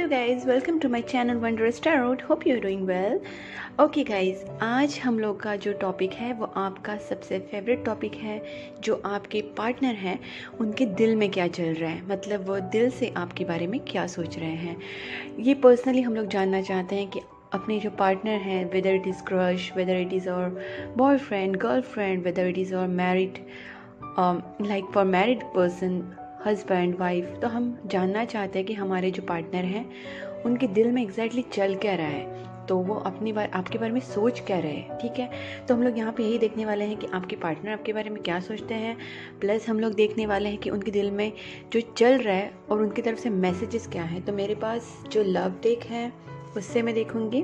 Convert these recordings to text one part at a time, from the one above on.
Hello guys, welcome to my channel Wondrous Tarot. Hope you're doing well. Okay guys, आज हम लोग का जो टॉपिक है वो आपका सबसे फेवरेट टॉपिक है, जो आपके पार्टनर हैं उनके दिल में क्या चल रहा है, मतलब वो दिल से आपके बारे में क्या सोच रहे हैं। ये पर्सनली हम लोग जानना चाहते हैं कि अपने जो पार्टनर हैं, whether it is crush, whether it is or boyfriend, girlfriend, whether it is or married, like for married person, husband, wife, तो हम जानना चाहते हैं कि हमारे जो पार्टनर हैं उनके दिल में एग्जैक्टली चल क्या रहा है, तो वो आपके बारे में सोच क्या रहे हैं। ठीक है, तो हम लोग यहाँ पे यही देखने वाले हैं कि आपके पार्टनर आपके बारे में क्या सोचते हैं, प्लस हम लोग देखने वाले हैं कि उनके दिल में जो चल रहा है और उनकी तरफ से मैसेजेस क्या हैं। तो मेरे पास जो लव डेक है उससे मैं देखूंगी,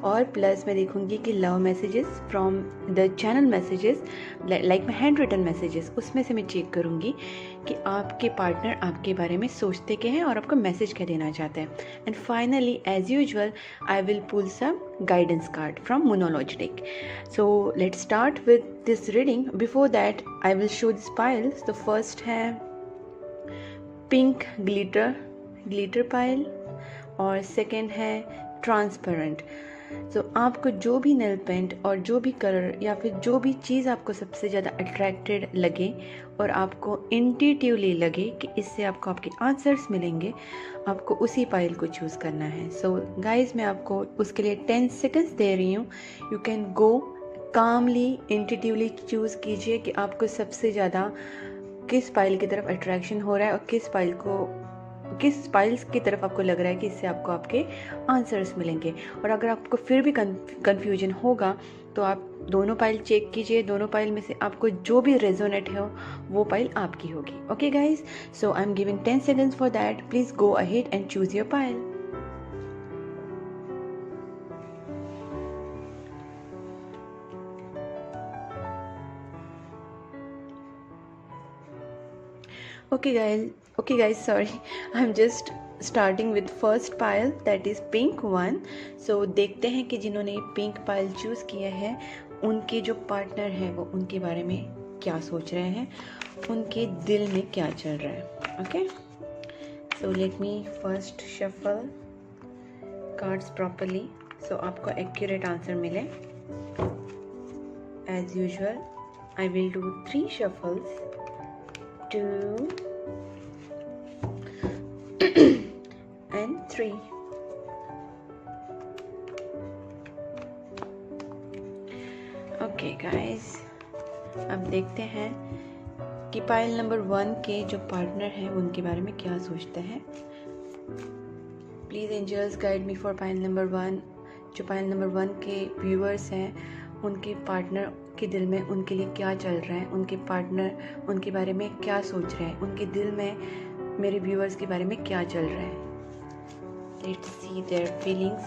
और प्लस मैं देखूंगी कि love messages from the channel messages, like my handwritten messages, उसमें से मैं चेक करूंगी कि आपके पार्टनर आपके बारे में सोचते क्या हैं और आपको मैसेज क्या देना चाहते हैं। And finally as usual I will pull some guidance card from moonology deck. So let's start with this reading. Before that I will show this piles. The first है पिंक ग्लिटर पाइल, और second है transparent. तो आपको जो भी nail paint और जो भी कलर या फिर जो भी चीज़ आपको सबसे ज़्यादा अट्रैक्टेड लगे और आपको इंट्यूटिवली लगे कि इससे आपको आपके आंसर्स मिलेंगे, आपको उसी पाइल को चूज़ करना है। सो गाइज, मैं आपको उसके लिए 10 सेकेंड्स दे रही हूँ। You can go calmly, intuitively choose कीजिए कि आपको सबसे ज़्यादा किस पाइल की तरफ अट्रैक्शन हो रहा है और किस पाइल्स की तरफ आपको लग रहा है कि इससे आपको आपके आंसर्स मिलेंगे। और अगर आपको फिर भी कन्फ्यूजन होगा तो आप दोनों पाइल चेक कीजिए, दोनों पाइल में से आपको जो भी रेजोनेट हो वो पाइल आपकी होगी। Okay guys, so I am giving 10 seconds for that. Please go ahead and choose your pile. Okay guys, sorry, I'm just starting with first pile, that is pink one. So देखते हैं कि जिन्होंने pink pile choose किया है उनके जो partner है वो उनके बारे में क्या सोच रहे हैं, उनके दिल में क्या चल रहा है। Okay, so let me first shuffle cards properly, so आपको एक्यूरेट आंसर मिले। As usual I will do 3 shuffles, 2 and 3. Okay guys, अब देखते हैं कि पाइल नंबर 1 के जो पार्टनर हैं उनके बारे में क्या सोचते हैं। Please angels guide me for pile number 1। जो पाइल नंबर 1 के व्यूअर्स हैं उनके पार्टनर के दिल में उनके लिए क्या चल रहा है, उनके पार्टनर उनके बारे में क्या सोच रहे हैं, उनके दिल में मेरे व्यूअर्स के बारे में क्या चल रहा है। Let's see their feelings.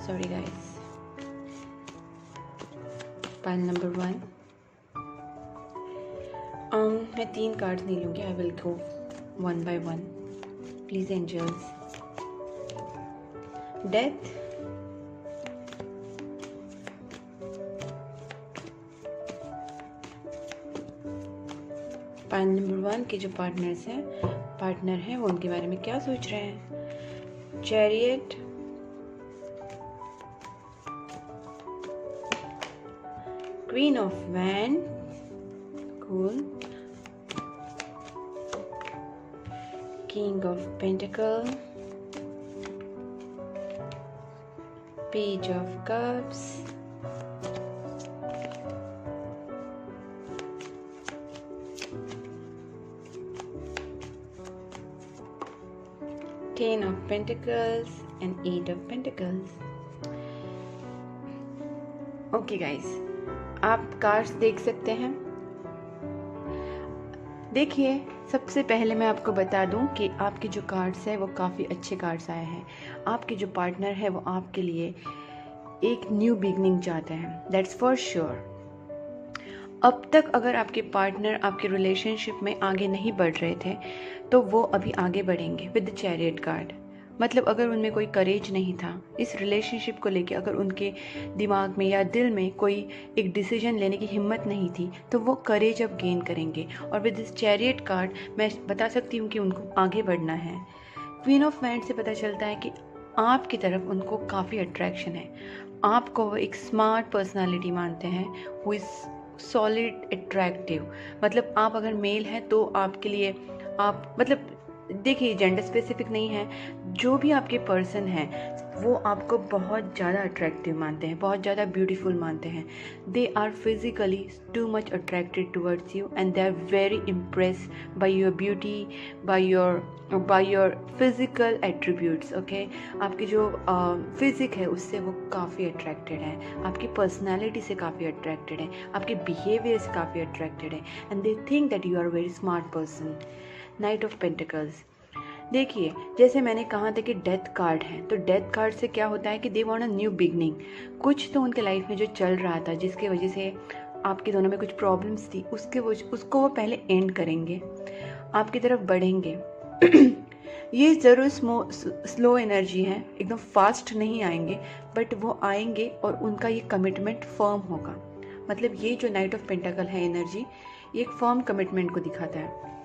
Sorry guys, pile number 1। मैं 3 कार्ड्स नहीं लूँगी, I will go 1 by 1। Please angels. Death, pile number 1 के जो पार्टनर हैं वो उनके बारे में क्या सोच रहे हैं। Chariot, queen of wand, cool, king of pentacle, page of cups, Ten of Pentacles and 8 of Pentacles. Okay guys, आप कार्ड्स देख सकते हैं। देखिए, सबसे पहले मैं आपको बता दूं कि आपके जो कार्ड्स हैं वो काफ़ी अच्छे कार्ड्स आए हैं। आपके जो पार्टनर है वो आपके लिए एक न्यू बिगनिंग चाहते हैं, दैट्स फॉर श्योर। अब तक अगर आपके पार्टनर आपके रिलेशनशिप में आगे नहीं बढ़ रहे थे तो वो अभी आगे बढ़ेंगे विद द चैरियट कार्ड। मतलब अगर उनमें कोई करेज नहीं था इस रिलेशनशिप को लेके, अगर उनके दिमाग में या दिल में कोई एक डिसीजन लेने की हिम्मत नहीं थी, तो वो करेज अब गेन करेंगे। और विद दिस चैरियट कार्ड मैं बता सकती हूँ कि उनको आगे बढ़ना है। क्वीन ऑफ वैंड से पता चलता है कि आपकी तरफ उनको काफ़ी अट्रैक्शन है। आपको वो एक स्मार्ट पर्सनालिटी मानते हैं, वो इज सॉलिड अट्रैक्टिव। मतलब आप अगर मेल हैं तो आपके लिए आप मतलब देखिए जेंडर स्पेसिफिक नहीं है, जो भी आपके पर्सन हैं वो आपको बहुत ज़्यादा अट्रैक्टिव मानते हैं, बहुत ज़्यादा ब्यूटीफुल मानते हैं। They are physically too much attracted towards you and they are very impress by your beauty, by your physical attributes. Okay, आपकी जो फिजिक है उससे वो काफ़ी अट्रैक्टेड है, आपकी पर्सनैलिटी से काफ़ी अट्रैक्टेड है, आपके बिहेवियर से काफ़ी अट्रैक्टेड है and they think that you are very smart person. Knight of pentacles, देखिए जैसे मैंने कहा था कि डेथ कार्ड है, तो डेथ कार्ड से क्या होता है कि they want a new beginning. कुछ तो उनके लाइफ में जो चल रहा था जिसके वजह से आपके दोनों में कुछ प्रॉब्लम्स थी, उसको वो पहले एंड करेंगे, आपकी तरफ बढ़ेंगे। ये ज़रूर स्लो एनर्जी है, एकदम फास्ट नहीं आएंगे, बट वो आएंगे और उनका ये कमिटमेंट फर्म होगा। मतलब ये जो नाइट ऑफ पेंटाकल है एनर्जी, ये एक फर्म कमिटमेंट को दिखाता है।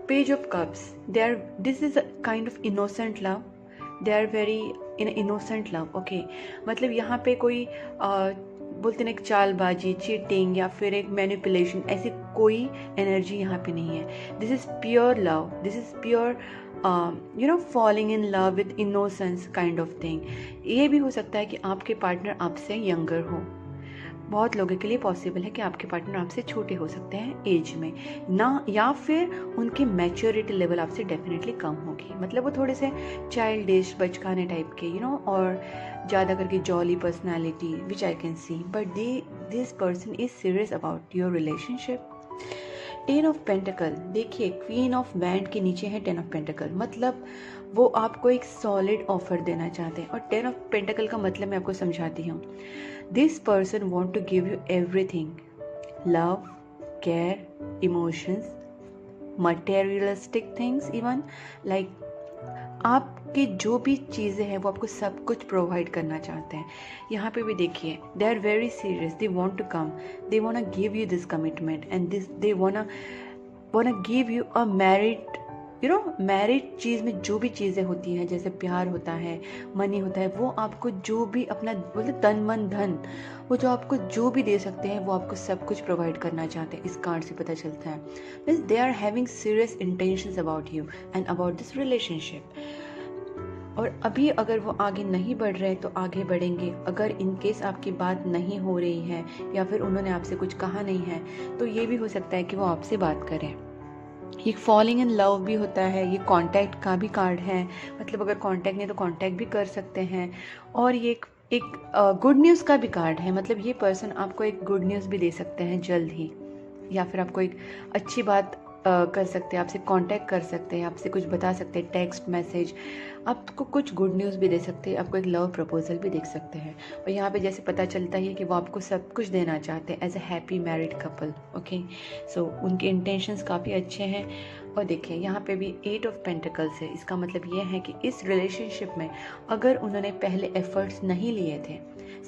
Page of cups, this is a kind of innocent love, they are very in innocent love. Okay, मतलब यहाँ पे कोई बोलते ना एक चालबाजी, चीटिंग या फिर एक मैनिपुलेशन, ऐसी कोई एनर्जी यहाँ पे नहीं है। This is pure love, this is pure falling in love with innocence kind of thing. ये भी हो सकता है कि आपके पार्टनर आपसे यंगर हो, बहुत लोगों के लिए पॉसिबल है कि आपके पार्टनर आपसे छोटे हो सकते हैं एज में ना, या फिर उनकी मैच्योरिटी लेवल आपसे डेफिनेटली कम होगी। मतलब वो थोड़े से चाइल्डिश, बचकाने टाइप के और ज़्यादा करके jolly personality which I can see, but this person is serious about your relationship. 10 of pentacle, देखिए क्वीन ऑफ वैंड के नीचे है 10 ऑफ पेंटिकल, मतलब वो आपको एक सॉलिड ऑफर देना चाहते हैं। और 10 ऑफ पेंटिकल का मतलब मैं आपको समझाती हूँ। This person want to give you everything, love, care, emotions, materialistic things, even like आपकी जो भी चीज़ें हैं वो आपको सब कुछ प्रोवाइड करना चाहते हैं। यहाँ पे भी देखिए they are very serious, they want to come, they want to give you this commitment and this they want to give you a married married चीज़ में जो भी चीज़ें होती हैं, जैसे प्यार होता है, मनी होता है, वो आपको जो भी अपना बोलते तन मन धन, वो जो आपको जो भी दे सकते हैं वो आपको सब कुछ प्रोवाइड करना चाहते हैं। इस कार्ड से पता चलता है means they are having serious intentions about you and about this relationship. और अभी अगर वो आगे नहीं बढ़ रहे तो आगे बढ़ेंगे। अगर इन केस आपकी बात नहीं हो रही है या फिर उन्होंने आपसे कुछ कहा नहीं है तो ये भी हो सकता है कि वो आपसे बात करें। ये फॉलिंग इन लव भी होता है, ये कांटेक्ट का भी कार्ड है, मतलब अगर कांटेक्ट नहीं तो कांटेक्ट भी कर सकते हैं। और ये एक गुड न्यूज़ का भी कार्ड है, मतलब ये पर्सन आपको एक गुड न्यूज़ भी दे सकते हैं जल्द ही, या फिर आपको एक अच्छी बात कर सकते हैं, आपसे कांटेक्ट कर सकते हैं, आपसे कुछ बता सकते हैं, टेक्स्ट मैसेज, आपको कुछ गुड न्यूज़ भी दे सकते हैं, आपको एक लव प्रपोजल भी देख सकते हैं। और यहाँ पे जैसे पता चलता है कि वो आपको सब कुछ देना चाहते हैं as a happy married couple. Okay, so उनके इंटेंशंस काफ़ी अच्छे हैं। और देखिए यहाँ पे भी 8 ऑफ पेंटिकल्स है, इसका मतलब ये है कि इस रिलेशनशिप में अगर उन्होंने पहले एफर्ट्स नहीं लिए थे,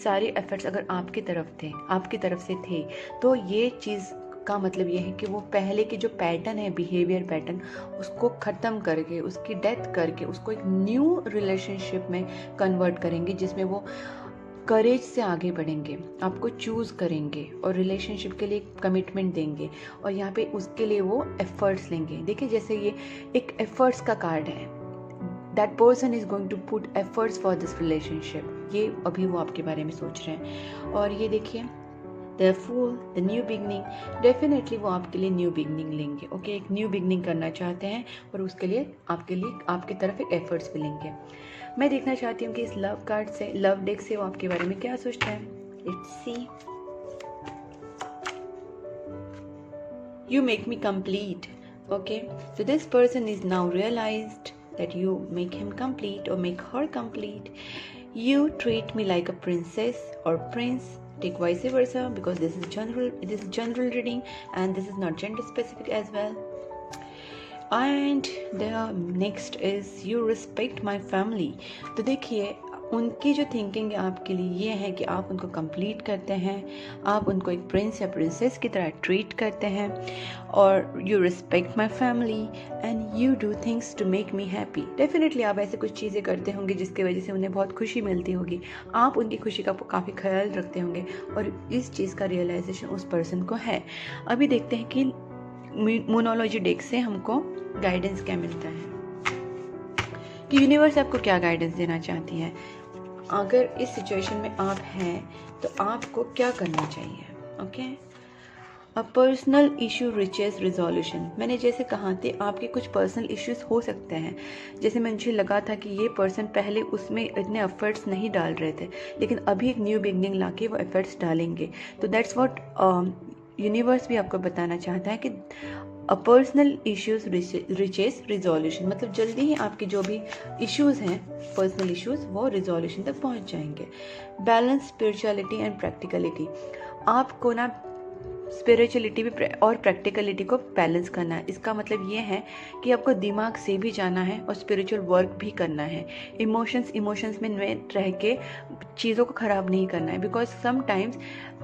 सारे एफर्ट्स अगर आपकी तरफ से थे, तो ये चीज़ का मतलब ये है कि वो पहले के जो पैटर्न है, बिहेवियर पैटर्न, उसको ख़त्म करके, उसकी डेथ करके, उसको एक न्यू रिलेशनशिप में कन्वर्ट करेंगे जिसमें वो करेज से आगे बढ़ेंगे, आपको चूज़ करेंगे और रिलेशनशिप के लिए कमिटमेंट देंगे। और यहाँ पे उसके लिए वो एफर्ट्स लेंगे। देखिए जैसे ये एक एफर्ट्स का कार्ड है, that person is going to put efforts for this relationship, ये अभी वो आपके बारे में सोच रहे हैं। और ये देखिए the fool, the new beginning, definitely वो आपके लिए न्यू बिगनिंग लेंगे। ओके, एक न्यू बिगनिंग करना चाहते हैं और उसके लिए आपकी तरफ एक एफर्ट्स भी लेंगे। मैं देखना चाहती हूँ कि इस लव कार्ड से, लव डेक से वो आपके बारे में क्या सोचते हैं। Let's see. You make me complete. Okay, so this person is now realised that you make him complete or make her complete. You treat me like a princess or prince. Take vice versa, because this is general reading and this is not gender specific as well. And the next is you respect my family. तो देखिए उनकी जो thinking है आपके लिए ये है कि आप उनको कंप्लीट करते हैं, आप उनको एक प्रिंस या प्रिंसेस की तरह ट्रीट करते हैं, और you respect my family and you do things to make me happy. Definitely आप ऐसे कुछ चीज़ें करते होंगे जिसकी वजह से उन्हें बहुत खुशी मिलती होगी, आप उनकी खुशी का काफ़ी ख्याल रखते होंगे, और इस चीज़ का रियलाइजेशन उस पर्सन को है। अभी देखते हैं कि मोनोलॉजी डेक से हमको गाइडेंस क्या मिलता है, कि यूनिवर्स आपको क्या गाइडेंस देना चाहती है। अगर इस सिचुएशन में आप हैं तो आपको क्या करना चाहिए। Okay, a personal issue reaches resolution. मैंने जैसे कहा थे आपके कुछ पर्सनल इश्यूज हो सकते हैं, जैसे मुझे लगा था कि ये पर्सन पहले उसमें इतने एफर्ट्स नहीं डाल रहे थे, लेकिन अभी एक न्यू बिगनिंग लाके वो एफर्ट्स डालेंगे। तो दैट्स व्हाट यूनिवर्स भी आपको बताना चाहता है कि a personal issues reaches resolution, मतलब जल्दी ही आपके जो भी इश्यूज हैं, पर्सनल इश्यूज, वो रिजोल्यूशन तक पहुंच जाएंगे। Balance spirituality and practicality. आपको ना स्पिरिचुअलिटी भी और प्रैक्टिकलिटी को बैलेंस करना है। इसका मतलब ये है कि आपको दिमाग से भी जाना है और स्पिरिचुअल वर्क भी करना है। इमोशंस में रह के चीज़ों को ख़राब नहीं करना है, बिकॉज समटाइम्स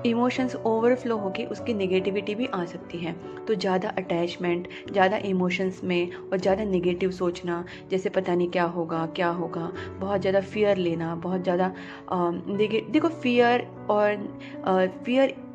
इमोशंस ओवरफ्लो होकर उसकी नेगेटिविटी भी आ सकती है। तो ज़्यादा अटैचमेंट, ज़्यादा इमोशंस में और ज़्यादा नेगेटिव सोचना, जैसे पता नहीं क्या होगा, बहुत ज़्यादा फियर लेना, बहुत ज़्यादा देखो फियर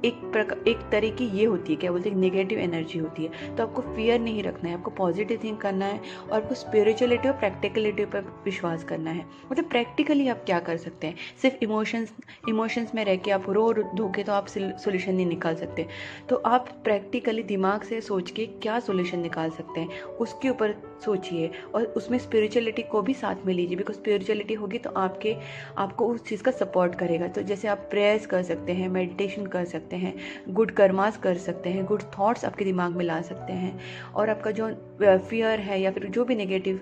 एक तरह की ये होती है, क्या बोलते हैं, नेगेटिव एनर्जी होती है। तो आपको फियर नहीं रखना है, आपको पॉजिटिव थिंक करना है, और आपको स्पिरिचुअलिटी और प्रैक्टिकलिटी पर विश्वास करना है। मतलब प्रैक्टिकली आप क्या कर सकते हैं, सिर्फ इमोशंस में रह के आप रो धोके तो आप सोल्यूशन नहीं निकाल सकते। तो आप प्रैक्टिकली दिमाग से सोच के क्या सोल्यूशन निकाल सकते हैं उसके ऊपर सोचिए, और उसमें स्पिरिचुअलिटी को भी साथ में लीजिए, बिकॉज स्पिरिचुअलिटी होगी तो आपको उस चीज़ का सपोर्ट करेगा। तो जैसे आप प्रेयर्स कर सकते हैं, मेडिटेशन कर सकते हैं, गुड कर्मास कर सकते हैं, गुड थॉट्स आपके दिमाग में ला सकते हैं, और आपका जो फियर है या फिर जो भी नेगेटिव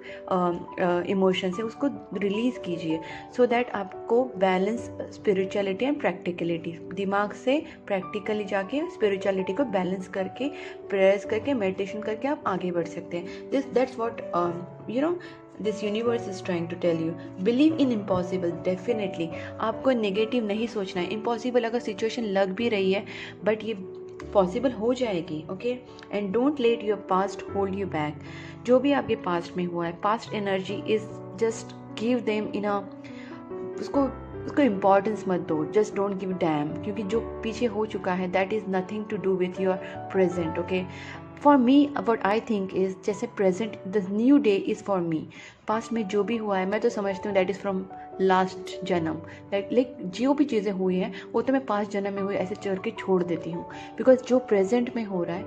इमोशंस है उसको रिलीज़ कीजिए, सो दैट आपको बैलेंस स्पिरिचुअलिटी एंड प्रैक्टिकलिटी, दिमाग से प्रैक्टिकली जाके स्पिरिचुअलिटी को बैलेंस करके, प्रेयर्स करके, मेडिटेशन करके आप आगे बढ़ सकते हैं। That's what this universe is trying to tell you. Believe in impossible. Definitely आपको नेगेटिव नहीं सोचना है। इम्पॉसिबल अगर सिचुएशन लग भी रही है, बट ये पॉसिबल हो जाएगी। Okay, and don't let your past hold you back. जो भी आपके पास्ट में हुआ है, past energy is just give them in a, उसको इम्पॉर्टेंस मत दो, जस्ट डोंट गिव डैम, क्योंकि जो पीछे हो चुका है that is nothing to do with your present. Okay, for me what I think is, जैसे present the new day is for me. Past में जो भी हुआ है मैं तो समझती हूँ दैट इज़ फ्रॉम लास्ट जन्म। लाइक जो भी चीज़ें हुई हैं वो तो मैं पास्ट जन्म में हुई ऐसे चढ़ के छोड़ देती हूँ, बिकॉज जो प्रेजेंट में हो रहा है,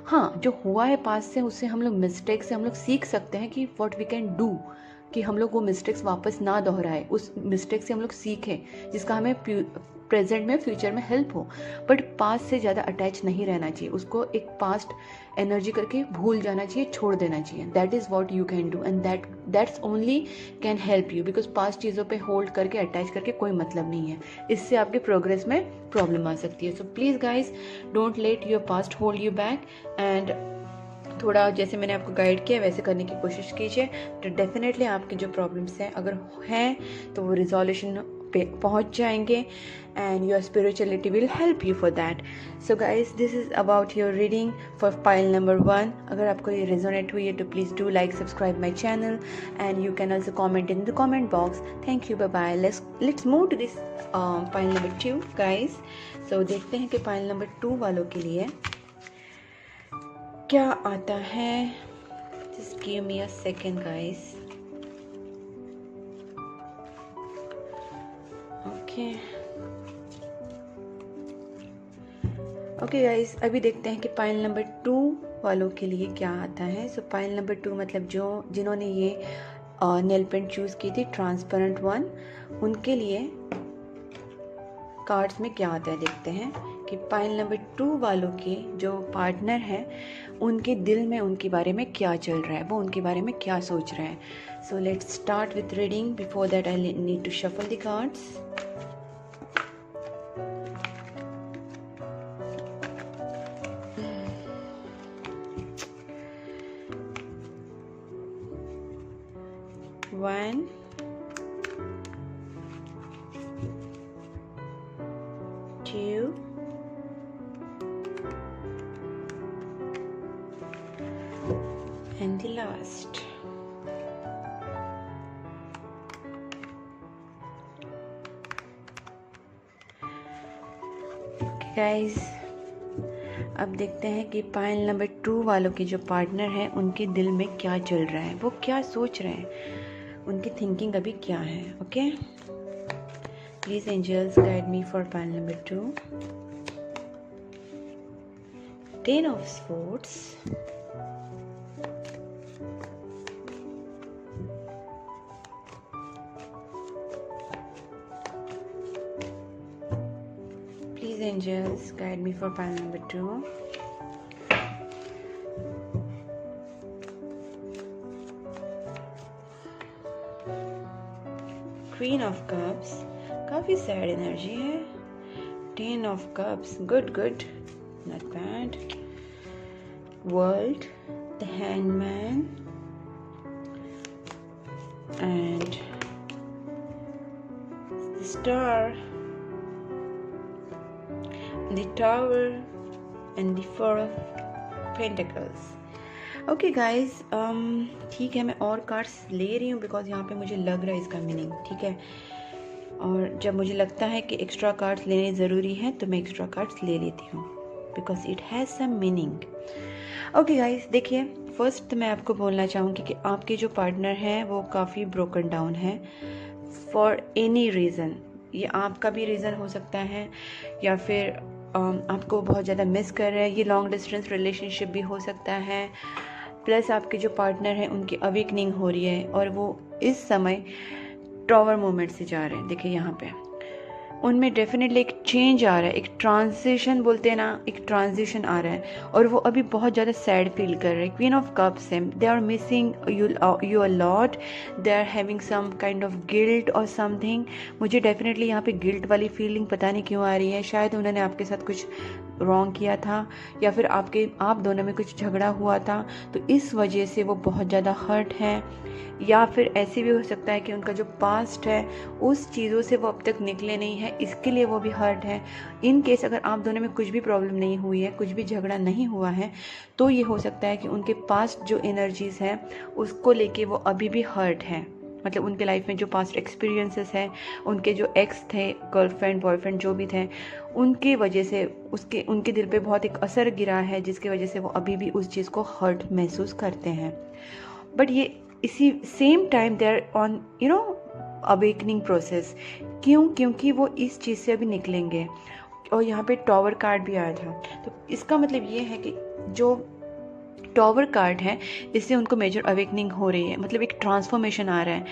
हाँ जो हुआ है पास्ट से, उससे हम लोग मिस्टेक से हम लोग सीख सकते हैं कि व्हाट वी कैन डू, कि हम लोग वो मिस्टेक्स वापस ना दोहराए, उस मिस्टेक से हम लोग सीखें जिसका हमें प्रेजेंट में, फ्यूचर में हेल्प हो। बट पास्ट से ज़्यादा अटैच नहीं रहना चाहिए, उसको एक पास्ट एनर्जी करके भूल जाना चाहिए, छोड़ देना चाहिए। That is what you can do, and that's only can help you, because past चीज़ों पे होल्ड करके, अटैच करके कोई मतलब नहीं है, इससे आपके प्रोग्रेस में प्रॉब्लम आ सकती है। So please guys, don't let your past hold you back, and थोड़ा जैसे मैंने आपको गाइड किया वैसे करने की कोशिश कीजिए। तो डेफिनेटली आपके जो प्रॉब्लम्स हैं अगर हैं तो वो रिजोल्यूशन पे पहुंच जाएंगे, and your spirituality will help you for that. So guys, this is about your reading for pile number 1। अगर आपको ये रेजोनेट हुई है तो please do like, subscribe my channel, and you can also comment in the comment box. Thank you, bye bye. Let's move to this pile number 2 guys. So देखते हैं कि pile number 2 वालों के लिए क्या आता है। Just give me a second guys. Okay guys, अभी देखते हैं कि पाइल नंबर 2 वालों के लिए क्या आता है। सो पाइल नंबर 2 मतलब जिन्होंने ये नेल पेंट चूज़ की थी, ट्रांसपेरेंट वन, उनके लिए कार्ड्स में क्या आता है। देखते हैं कि पाइल नंबर 2 वालों के जो पार्टनर हैं उनके दिल में उनके बारे में क्या चल रहा है, वो उनके बारे में क्या सोच रहे हैं। So let's start with reading. Before that I need to shuffle the cards. One, and the last. Okay guys, अब देखते हैं कि पाइल नंबर 2 वालों के जो पार्टनर हैं उनके दिल में क्या चल रहा है, वो क्या सोच रहे हैं, उनकी थिंकिंग अभी क्या है. Okay, please angels guide me for pile number 2. 10 of Swords, please angels guide me for pile number 2. Queen of Cups, काफी सैड एनर्जी है. 10 of Cups, good, not bad. World, the Hangman, and the Star, the Tower, and the Four of Pentacles. Okay guys, ठीक है, मैं और cards ले रही हूँ because यहाँ पे मुझे लग रहा है इसका मीनिंग. ठीक है, और जब मुझे लगता है कि एक्स्ट्रा कार्ड्स लेने ज़रूरी हैं तो मैं एक्स्ट्रा कार्ड्स ले लेती हूँ because it has some meaning. Okay guys, देखिए, फर्स्ट मैं आपको बोलना चाहूँगी कि आपके जो पार्टनर हैं वो काफ़ी ब्रोकन डाउन है फॉर एनी रीज़न. ये आपका भी रीज़न हो सकता है या फिर आपको बहुत ज़्यादा मिस कर रहे हैं. ये लॉन्ग डिस्टेंस रिलेशनशिप भी हो सकता है. प्लस आपके जो पार्टनर हैं उनकी अवेकनिंग हो रही है और वो इस समय टॉवर मोमेंट से जा रहे हैं. देखिए यहाँ पे उनमें डेफिनेटली एक चेंज आ रहा है, एक ट्रांजिशन बोलते हैं ना, एक ट्रांजिशन आ रहा है और वो अभी बहुत ज़्यादा सैड फील कर रहे हैं. क्वीन ऑफ कप्स है, they are missing you a lot, they are having some kind of guilt or something. मुझे डेफिनेटली यहाँ पे गिल्ट वाली फीलिंग पता नहीं क्यों आ रही है. शायद उन्होंने आपके साथ कुछ रॉन्ग किया था या फिर आप दोनों में कुछ झगड़ा हुआ था तो इस वजह से वो बहुत ज़्यादा हर्ट है. या फिर ऐसे भी हो सकता है कि उनका जो पास्ट है उस चीज़ों से वो अब तक निकले नहीं है, इसके लिए वो भी हर्ट है. इन केस अगर आप दोनों में कुछ भी प्रॉब्लम नहीं हुई है, कुछ भी झगड़ा नहीं हुआ है, तो ये हो सकता है कि उनके पास्ट जो एनर्जीज़ हैं उसको लेके वो अभी भी हर्ट है. मतलब उनके लाइफ में जो पास्ट एक्सपीरियंसेस हैं, उनके जो एक्स थे, गर्लफ्रेंड बॉयफ्रेंड जो भी थे, उनकी वजह से उनके दिल पे बहुत एक असर गिरा है जिसकी वजह से वो अभी भी उस चीज़ को हर्ट महसूस करते हैं. बट ये इसी same time they are on awakening process. क्योंकि वो इस चीज़ से अभी निकलेंगे. और यहाँ पे टॉवर कार्ड भी आया था, तो इसका मतलब ये है कि जो टॉवर कार्ड है इससे उनको मेजर अवेकनिंग हो रही है, मतलब एक ट्रांसफॉर्मेशन आ रहा है.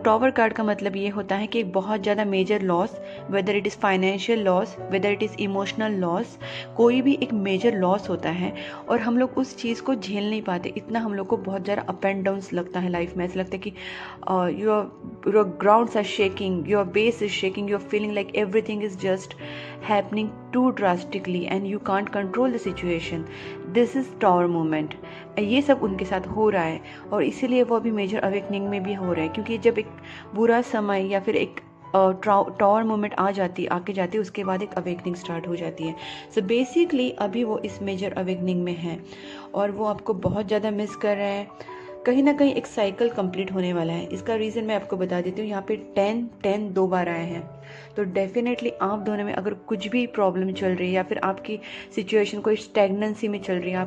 टॉवर कार्ड का मतलब ये होता है कि एक बहुत ज़्यादा major loss, whether it is financial loss, whether it is emotional loss, कोई भी एक मेजर लॉस होता है और हम लोग उस चीज़ को झेल नहीं पाते. इतना हम लोग को बहुत ज़्यादा अप एंड डाउन्स लगता है लाइफ में. ऐसा लगता है कि your grounds are shaking, your base is shaking, you are feeling like everything is just happening too drastically and you can't control the situation. This is tower moment. ये सब उनके साथ हो रहा है और इसीलिए वो अभी मेजर अवेकनिंग में भी हो रहा है, क्योंकि जब एक बुरा समय या फिर एक टॉवर मोमेंट आके जाती है उसके बाद एक अवेकनिंग स्टार्ट हो जाती है. सो बेसिकली अभी वो इस मेजर अवेकनिंग में है और वो आपको बहुत ज़्यादा मिस कर रहे हैं. कहीं ना कहीं एक साइकिल कंप्लीट होने वाला है. इसका रीज़न मैं आपको बता देती हूँ. यहाँ पे 10 2 बार आए हैं, तो डेफिनेटली आप दोनों में अगर कुछ भी प्रॉब्लम चल रही है या फिर आपकी सिचुएशन कोई स्टैग्नेंसी में चल रही है,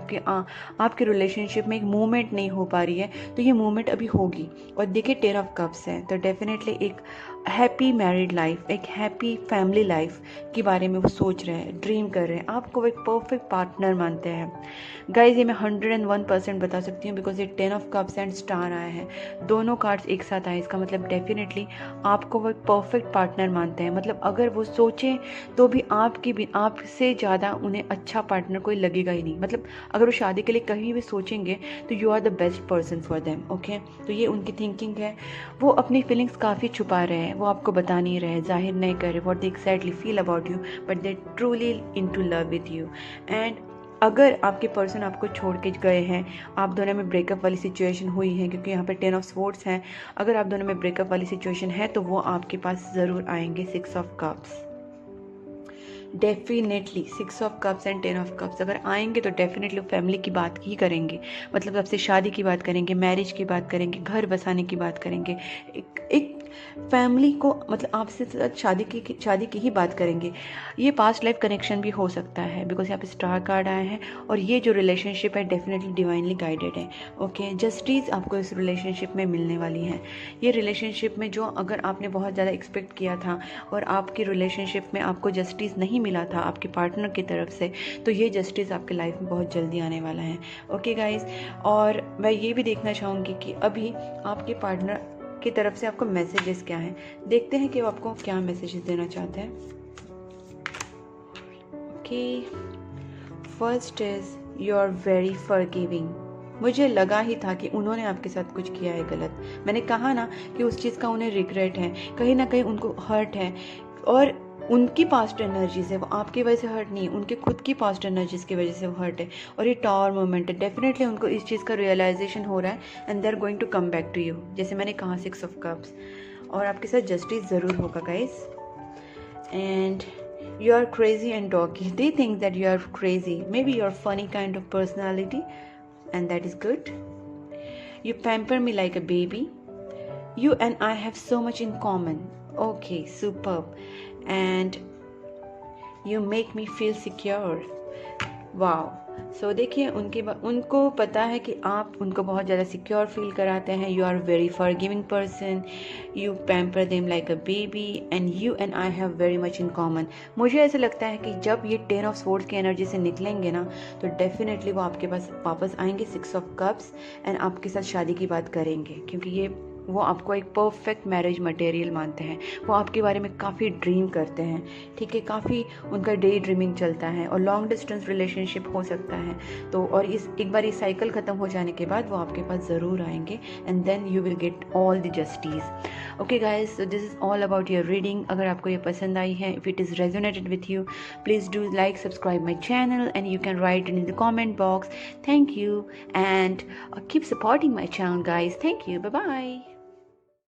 आपके रिलेशनशिप में एक मूवमेंट नहीं हो पा रही है, तो ये मूवमेंट अभी होगी. और देखिए 10 ऑफ कप्स है, तो डेफिनेटली एक हैप्पी मैरिड लाइफ, एक हैप्पी फैमिली लाइफ के बारे में वो सोच रहे हैं, ड्रीम कर रहे हैं. आपको वो एक परफेक्ट पार्टनर मानते हैं. गाइज ये मैं 101% बता सकती हूँ बिकॉज ये 10 ऑफ कप्स एंड स्टार आया है, दोनों कार्ड्स एक साथ आए. इसका मतलब डेफिनेटली आपको वो एक परफेक्ट पार्टनर मानते हैं. मतलब अगर वो सोचें तो भी आपसे ज़्यादा उन्हें अच्छा पार्टनर कोई लगेगा ही नहीं. मतलब अगर वो शादी के लिए कहीं भी सोचेंगे तो you are the best person for them. Okay, तो ये उनकी थिंकिंग है. वो अपनी फीलिंग्स काफ़ी छुपा रहे हैं, वो आपको बता नहीं रहे, जाहिर नहीं कर रहे what they exactly feel about you, but they truly into love with you. And अगर आपके पर्सन आपको छोड़ के गए हैं, आप दोनों में ब्रेकअप वाली सिचुएशन हुई है, क्योंकि यहाँ पे 10 ऑफ स्वॉर्ड्स हैं, अगर आप दोनों में ब्रेकअप वाली सिचुएशन है तो वो आपके पास ज़रूर आएंगे. 6 of cups. Definitely 6 of cups and 10 of cups अगर आएंगे तो डेफिनेटली फैमिली की बात ही करेंगे, मतलब आपसे शादी की बात करेंगे, मैरिज की बात करेंगे, घर बसाने की बात करेंगे, एक फैमिली को मतलब आपसे साथ शादी की ही बात करेंगे। ये पास्ट लाइफ कनेक्शन भी हो सकता है बिकॉज यहाँ पे स्टार कार्ड आया है और ये जो रिलेशनशिप है डेफिनेटली डिवाइनली गाइडेड है। ओके, जस्टिस आपको इस रिलेशनशिप में मिलने वाली है। ये रिलेशनशिप में जो अगर आपने बहुत ज़्यादा एक्सपेक्ट किया था और आपकी रिलेशनशिप में आपको जस्टिस नहीं मिला था आपके पार्टनर की तरफ से, तो ये जस्टिस आपके लाइफ में बहुत जल्दी आने वाला है। ओके गाइज, और मैं ये भी देखना चाहूँगी कि अभी आपके पार्टनर की तरफ से आपको मैसेजेस क्या हैं। देखते हैं कि वो आपको क्या मैसेजेस देना चाहते हैं। Okay, first is you are very forgiving. मुझे लगा ही था कि उन्होंने आपके साथ कुछ किया है गलत। मैंने कहा ना कि उस चीज़ का उन्हें रिग्रेट है, कहीं ना कहीं उनको हर्ट है, और उनकी पास्ट एनर्जीज है, वो आपकी वजह से हर्ट नहीं है, उनके खुद की पास्ट एनर्जीज की वजह से वो हर्ट है। और ये टावर मोमेंट है, डेफिनेटली उनको इस चीज़ का रियलाइजेशन हो रहा है and they are going to come back to you. जैसे मैंने कहा 6 ऑफ कप्स, और आपके साथ जस्टिस ज़रूर होगा guys. And you are crazy and doggy. They think that you are crazy. Maybe you are funny kind of personality, and that is good. You pamper me like a baby. You and I have so much in common. Okay, superb. And you make me feel secure. Wow. So देखिए उनको पता है कि आप उनको बहुत ज़्यादा secure feel कराते हैं। You are very forgiving person, you pamper them like a baby, and you and I have very much in common. मुझे ऐसा लगता है कि जब ये 10 ऑफ स्वॉर्ड्स की एनर्जी से निकलेंगे ना, तो डेफिनेटली वो आपके पास वापस आएंगे 6 ऑफ कप्स एंड आपके साथ शादी की बात करेंगे, क्योंकि वो आपको एक परफेक्ट मैरिज मटेरियल मानते हैं। वो आपके बारे में काफ़ी ड्रीम करते हैं, ठीक है, काफ़ी उनका डे ड्रीमिंग चलता है, और लॉन्ग डिस्टेंस रिलेशनशिप हो सकता है। तो और एक बार ये साइकिल ख़त्म हो जाने के बाद वो आपके पास ज़रूर आएंगे and then you will get all the justice. Okay guys, so this is all about your reading. अगर आपको ये पसंद आई है, if it is resonated with you, please do like, subscribe my channel, and you can write it in the comment box. Thank you, and keep supporting my channel guys. Thank you. Bye bye.